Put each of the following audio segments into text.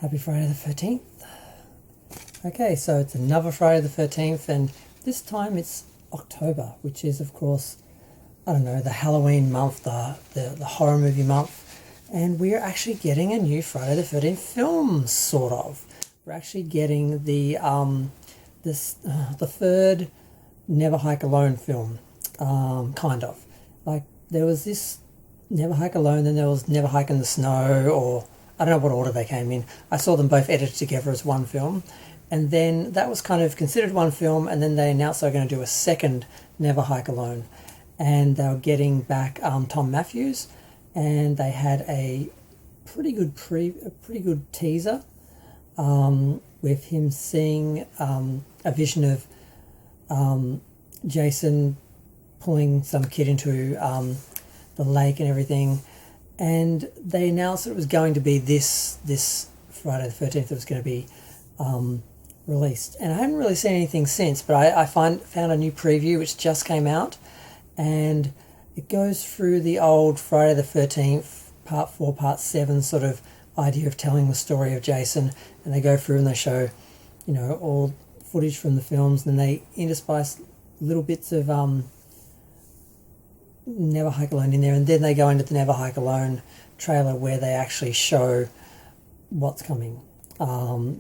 Happy Friday the 13th. Okay, so it's another Friday the 13th, and this time it's October, which is, of course, I don't know, the Halloween month, the horror movie month, and we're actually getting a new Friday the 13th film, sort of. We're actually getting the third Never Hike Alone film, kind of. Like, there was this Never Hike Alone, then there was Never Hike in the Snow, or I don't know what order they came in. I saw them both edited together as one film, and then that was kind of considered one film, and then they announced they were going to do a second Never Hike Alone, and they were getting back Tom Matthews, and they had a pretty good teaser with him seeing a vision of Jason pulling some kid into the lake and everything. And they announced it was going to be this Friday the 13th. It was going to be released. And I haven't really seen anything since, but I found a new preview which just came out. And it goes through the old Friday the 13th, part 4, part 7 sort of idea of telling the story of Jason. And they go through and they show, you know, all footage from the films. And then they interspice little bits of Never Hike Alone in there, and then they go into the Never Hike Alone trailer where they actually show what's coming,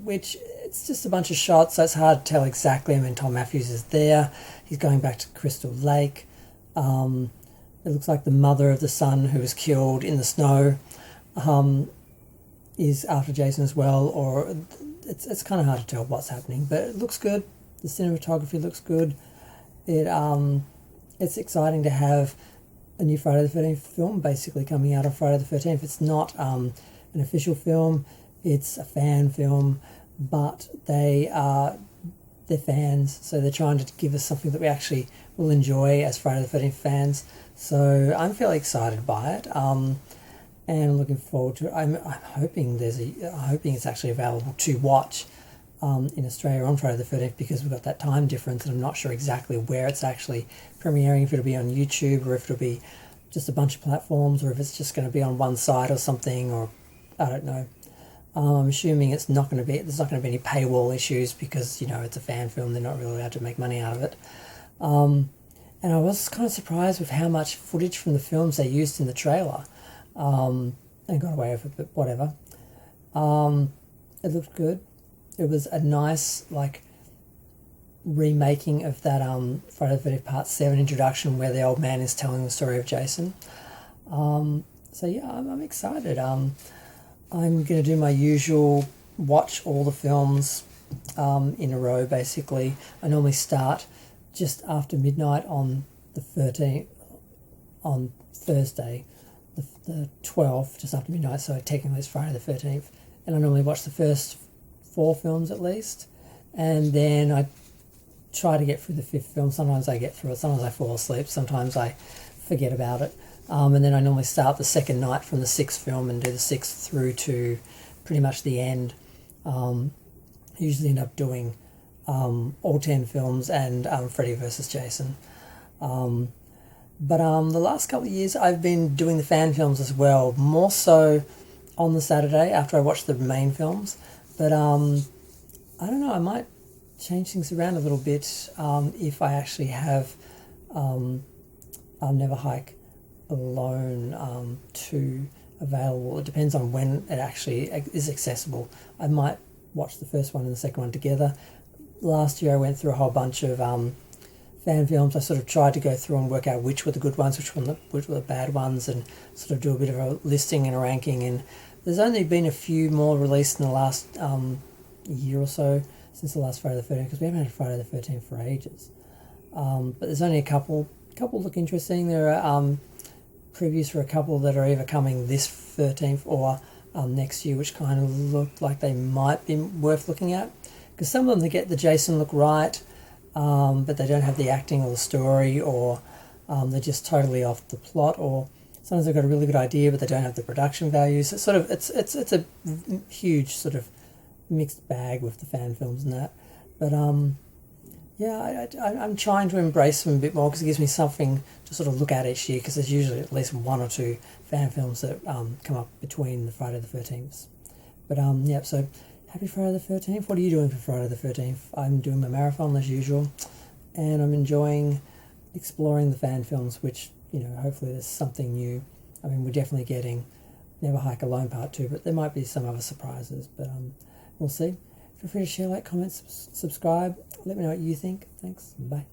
which it's just a bunch of shots, so it's hard to tell exactly. I mean, Tom Matthews is there, he's going back to Crystal Lake. It looks like the mother of the son who was killed in the snow is after Jason as well, or it's kind of hard to tell what's happening, but it looks good. The cinematography looks good. It's exciting to have a new Friday the 13th film basically coming out on Friday the 13th. It's not an official film, it's a fan film, but they're fans, so they're trying to give us something that we actually will enjoy as Friday the 13th fans. So I'm fairly excited by it, and looking forward to it. I'm hoping it's actually available to watch in Australia on Friday the 13th, because we've got that time difference, and I'm not sure exactly where it's actually premiering, if it'll be on YouTube or if it'll be just a bunch of platforms, or if it's just going to be on one site or something, or I don't know. I'm assuming there's not going to be any paywall issues, because, you know, it's a fan film, they're not really allowed to make money out of it. And I was kind of surprised with how much footage from the films they used in the trailer, and got away with it, but whatever. It looked good. It was a nice, like, remaking of that Friday the 13th Part 7 introduction where the old man is telling the story of Jason. So yeah, I'm excited. I'm going to do my usual watch all the films in a row, basically. I normally start just after midnight on the 13th, on Thursday, the 12th, just after midnight, so technically it's Friday the 13th. And I normally watch the first 4 films at least, and then I try to get through the 5th film. Sometimes I get through it, sometimes I fall asleep, sometimes I forget about it, and then I normally start the second night from the 6th film and do the 6th through to pretty much the end. Usually end up doing all 10 films and Freddy vs. Jason. But the last couple of years I've been doing the fan films as well, more so on the Saturday after I watch the main films. But I don't know, I might change things around a little bit if I actually have Never Hike Alone 2 available. It depends on when it actually is accessible. I might watch the first one and the second one together. Last year I went through a whole bunch of fan films. I sort of tried to go through and work out which were the good ones, which were the bad ones, and sort of do a bit of a listing and a ranking. And there's only been a few more released in the last year or so since the last Friday the 13th, because we haven't had a Friday the 13th for ages. But there's only a couple look interesting. There are previews for a couple that are either coming this 13th or next year, which kind of look like they might be worth looking at. Because some of them, they get the Jason look right, but they don't have the acting or the story, or they're just totally off the plot, or sometimes they've got a really good idea but they don't have the production values. It's sort of it's a huge sort of mixed bag with the fan films and that. But yeah, I'm trying to embrace them a bit more, because it gives me something to sort of look at each year, because there's usually at least 1 or 2 fan films that come up between the Friday the 13th. But yeah, so happy Friday the 13th. What are you doing for Friday the 13th? I'm doing my marathon as usual, and I'm enjoying exploring the fan films, which, hopefully there's something new. I mean, we're definitely getting Never Hike Alone Part 2, but there might be some other surprises, but we'll see. Feel free to share, like, comment, subscribe. Let me know what you think. Thanks. Bye.